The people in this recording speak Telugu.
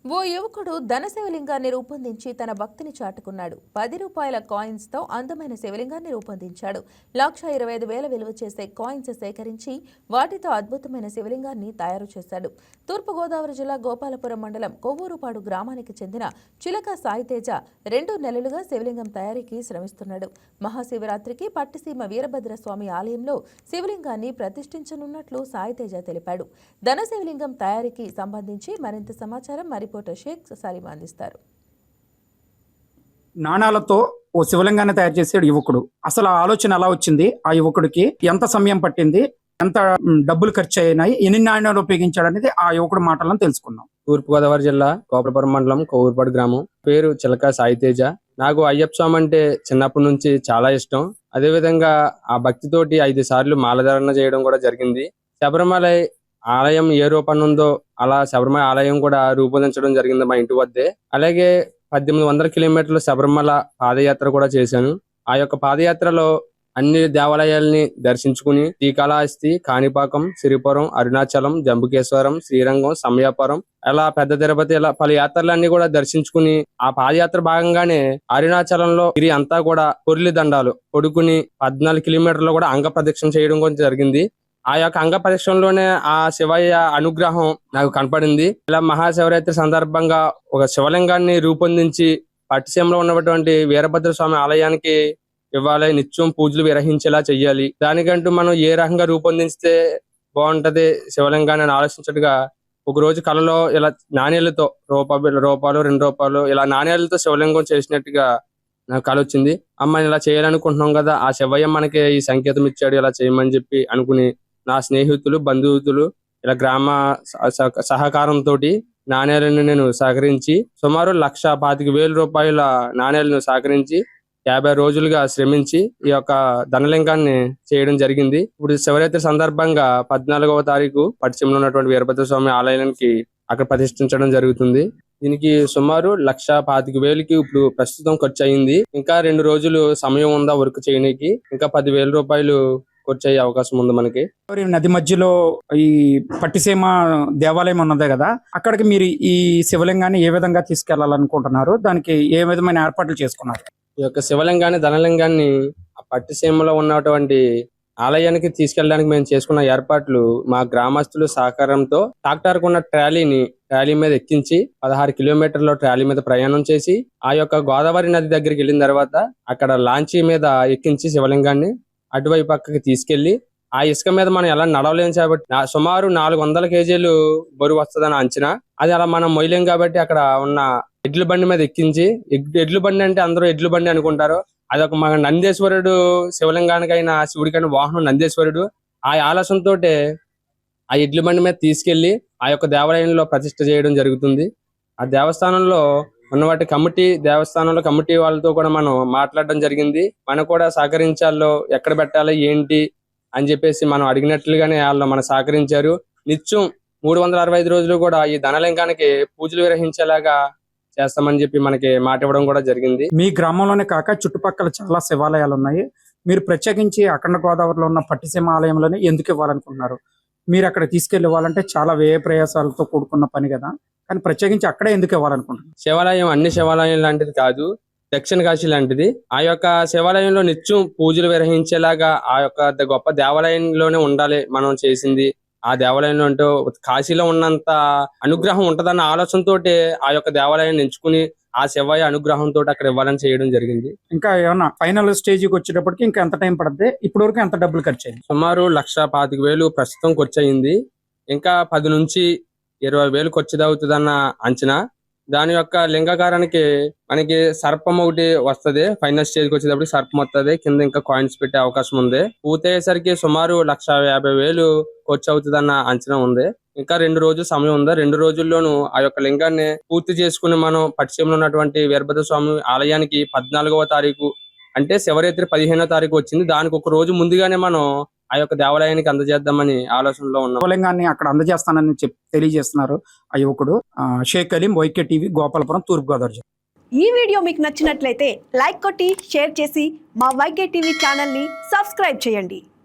ఓ యువకుడు ధన శివలింగాన్ని రూపొందించి తన భక్తిని చాటుకున్నాడు. 10 రూపాయల కాయిన్స్ తో అందమైన శివలింగాన్ని రూపొందించాడు. 1,25,000 విలువ చేసే కాయిన్స్ సేకరించి వాటితో అద్భుతమైన శివలింగాన్ని తయారు చేశాడు. తూర్పుగోదావరి జిల్లా గోపాలపురం మండలం కొవ్వూరుపాడు గ్రామానికి చెందిన చిలక సాయితేజ 2 నెలలుగా శివలింగం తయారీకి శ్రమిస్తున్నాడు. మహాశివరాత్రికి పట్టిసీమ వీరభద్రస్వామి ఆలయంలో శివలింగాన్ని ప్రతిష్ఠించనున్నట్లు సాయితేజ తెలిపాడు. ధన శివలింగం తయారీకి సంబంధించి మరింత సమాచారం రిపోర్టర్ షేక్ సలీం అందిస్తారు. నాణాలతో ఓ శివలింగాన్ని తయారు చేసాడు యువకుడు. అసలు ఆ ఆలోచన ఎలా వచ్చింది, ఆ యువకుడికి ఎంత సమయం పట్టింది, ఎంత డబ్బులు ఖర్చు అయినాయి, ఎన్ని నాణ్యాలు ఉపయోగించాడు అనేది ఆ యువకుడు మాటలను తెలుసుకుందాం. తూర్పుగోదావరి జిల్లా గోపాలపురం మండలం కొవ్వూరుపాడు గ్రామం. పేరు చిలక సాయితేజ. నాకు అయ్యప్ప స్వామి అంటే చిన్నప్పటి నుంచి చాలా ఇష్టం. అదే విధంగా ఆ భక్తితోటి 5 సార్లు మాలధారణ చేయడం కూడా జరిగింది. శబరిమల ఆలయం ఏ రూపంలో ఉందో అలా శబరిమల ఆలయం కూడా రూపొందించడం జరిగింది మా ఇంటి వద్దే. అలాగే 1800 కిలోమీటర్ల శబరిమల పాదయాత్ర కూడా చేశాను. ఆ యొక్క పాదయాత్రలో అన్ని దేవాలయాల్ని దర్శించుకుని శ్రీకాళహస్తి, కాణిపాకం, సిరిపురం, అరుణాచలం, జంబుకేశ్వరం, శ్రీరంగం, సమయాపురం, అలా పెద్ద తిరుపతి, ఇలా పలు యాత్రలన్నీ కూడా దర్శించుకుని ఆ పాదయాత్ర భాగంగానే అరుణాచలంలో గిరి అంతా కూడా పొర్లి దండాలు పొడుకుని 14 కిలోమీటర్లు కూడా అంగ ప్రదక్షిణ చేయడం కూడా జరిగింది. ఆ యొక్క అంగ ప్రదక్షిణలోనే ఆ శివయ్య అనుగ్రహం నాకు కనపడింది. ఇలా మహాశివరాత్రి సందర్భంగా ఒక శివలింగాన్ని రూపొందించి పట్టిసీమలో ఉన్నటువంటి వీరభద్ర స్వామి ఆలయానికి ఇవ్వాలి, నిత్యం పూజలు విరహించేలా చెయ్యాలి. దానికంటూ మనం ఏ రకంగా రూపొందిస్తే బాగుంటది శివలింగాన్ని అని ఆలోచించట్టుగా ఒక రోజు కలలో ఇలా నాణ్యాలతో రూపాయలు, 2 రూపాయలు ఇలా నాణ్యాలతో శివలింగం చేసినట్టుగా నాకు కల వచ్చింది. అమ్మ ఇలా చేయాలనుకుంటున్నాం కదా, ఆ శివయ్య మనకి ఈ సంకేతం ఇచ్చాడు ఇలా చేయమని చెప్పి అనుకుని నా స్నేహితులు, బంధువులు ఇలా గ్రామ సహకారంతో నాణ్యాలను నేను సేకరించి సుమారు 1,25,000 రూపాయల నాణ్యాలను సేకరించి 50 రోజులుగా శ్రమించి ఈ యొక్క ధనలింగాన్ని చేయడం జరిగింది. ఇప్పుడు శివరాత్రి సందర్భంగా 14వ తారీఖు పట్టిసీమలో ఉన్నటువంటి వీరభద్ర స్వామి ఆలయానికి అక్కడ ప్రతిష్ఠించడం జరుగుతుంది. దీనికి సుమారు 1,25,000కి ఇప్పుడు ప్రస్తుతం ఖర్చు అయింది. ఇంకా 2 రోజులు సమయం ఉందా వర్క్ చేయడానికి. ఇంకా 10,000 రూపాయలు ఖర్చు అయ్యే అవకాశం ఉంది మనకి. నది మధ్యలో ఈ పట్టిసీమ దేవాలయం ఉన్నదే కదా, అక్కడికి మీరు ఈ శివలింగాన్ని ఏ విధంగా తీసుకెళ్లాలనుకుంటున్నారు, దానికి ఏ విధమైన ఏర్పాట్లు చేసుకున్నారు? ఈ యొక్క శివలింగాన్ని, ధనలింగాన్ని ఆ పట్టిసీమలో ఉన్నటువంటి ఆలయానికి తీసుకెళ్ళడానికి మేము చేసుకున్న ఏర్పాట్లు మా గ్రామస్తుల సహకారంతో ట్రాక్టర్ ఉన్న ట్రాలీ మీద ఎక్కించి 16 కిలోమీటర్ల ట్రాలీ మీద ప్రయాణం చేసి ఆ యొక్క గోదావరి నది దగ్గరికి వెళ్ళిన తర్వాత అక్కడ లాంచీ మీద ఎక్కించి శివలింగాన్ని అటువైపు పక్కకి తీసుకెళ్లి ఆ ఇసుక మీద మనం ఎలా నడవలేము కాబట్టి సుమారు 400 కేజీలు బరువు వస్తుందని అంచనా. అది అలా మనం మొయ్యలేం కాబట్టి అక్కడ ఉన్న ఎడ్ల బండి మీద ఎక్కించి, ఎడ్ల బండి అంటే అందరూ ఎడ్ల బండి అనుకుంటారు, అదొక మన నందేశ్వరుడు, శివలింగానికైనా శివుడికైనా వాహనం నందేశ్వరుడు. ఆ ఆలస్యంతో ఆ ఎడ్ల బండి మీద తీసుకెళ్లి ఆ యొక్క దేవాలయంలో ప్రతిష్ఠ చేయడం జరుగుతుంది. ఆ దేవస్థానంలో ఉన్నవాటి దేవస్థానంలో కమిటీ వాళ్ళతో కూడా మనం మాట్లాడడం జరిగింది. మనకు కూడా సహకరించాలో, ఎక్కడ పెట్టాలి ఏంటి అని చెప్పేసి మనం అడిగినట్లుగానే వాళ్ళు మన సహకరించారు. నిత్యం 365 రోజులు కూడా ఈ ధనలింగానికి పూజలు నిర్వహించేలాగా చేస్తామని చెప్పి మనకి మాట ఇవ్వడం కూడా జరిగింది. మీ గ్రామంలోనే కాక చుట్టుపక్కల చాలా శివాలయాలు ఉన్నాయి. మీరు ప్రత్యేకించి అఖండ గోదావరిలో ఉన్న పట్టిసీమ ఆలయంలోనే ఎందుకు ఇవ్వాలనుకుంటున్నారు? మీరు అక్కడ తీసుకెళ్లి ఇవ్వాలంటే చాలా వ్యయ ప్రయాసాలతో కూడుకున్న పని కదా, కానీ ప్రత్యేకించి అక్కడే ఎందుకు ఇవ్వాలనుకుంటున్నారు? శివాలయం అన్ని శివాలయం లాంటిది కాదు, దక్షిణ కాశీ లాంటిది. ఆ యొక్క శివాలయంలో నిత్యం పూజలు నిర్వహించేలాగా ఆ యొక్క గొప్ప దేవాలయంలోనే ఉండాలి మనం చేసింది. ఆ దేవాలయంలో అంటూ కాశీలో ఉన్నంత అనుగ్రహం ఉంటదన్న ఆలోచనతో ఆ యొక్క దేవాలయాన్ని ఎంచుకుని ఆ శివయ్య అనుగ్రహంతో అక్కడ ఇవ్వాలని చేయడం జరిగింది. ఇంకా ఏమన్నా ఫైనల్ స్టేజ్కి వచ్చేటప్పటికి ఇంకా ఎంత టైం పడుతుంది? ఇప్పటి వరకు ఎంత డబ్బులు ఖర్చు అయింది? సుమారు 1,25,000 ప్రస్తుతం ఖర్చు అయింది. ఇంకా 10 నుంచి 20,000 ఖర్చు అవుతుందన్న అంచనా. దాని యొక్క లింగాకారానికి మనకి సర్పం ఒకటి వస్తుంది. ఫైనల్ స్టేజ్కి వచ్చేటప్పుడు సర్పం వస్తుంది, కింద ఇంకా కాయిన్స్ పెట్టే అవకాశం ఉంది. పూర్తయ్యేసరికి సుమారు 1,50,000 ఖర్చు అవుతుందన్న అంచనా ఉంది. ఇంకా 2 రోజులు సమయం ఉంది. 2 రోజుల్లోనూ ఆ యొక్క లింగాన్ని పూర్తి చేసుకుని మనం పట్టిసీమలో ఉన్నటువంటి వీరభద్ర స్వామి ఆలయానికి 14వ తారీఖు అంటే శివరాత్రి 15వ తారీఖు వచ్చింది. దానికి ఒక రోజు ముందుగానే మనం ఆ యొక్క దేవాలయానికి అందజేద్దామని ఆలోచనలో ఉన్నాం. శివలింగాన్ని అక్కడ అందజేస్తానని తెలియజేస్తున్నారు ఆ యువకుడు. షేక్ అలీం, వైకే టీవీ, గోపాలపురం, తూర్పుగోదావరి జిల్లా. ఈ వీడియో మీకు నచ్చినట్లయితే లైక్ కొట్టి షేర్ చేసి మా వైకే టీవీ ఛానల్ని సబ్స్క్రైబ్ చేయండి.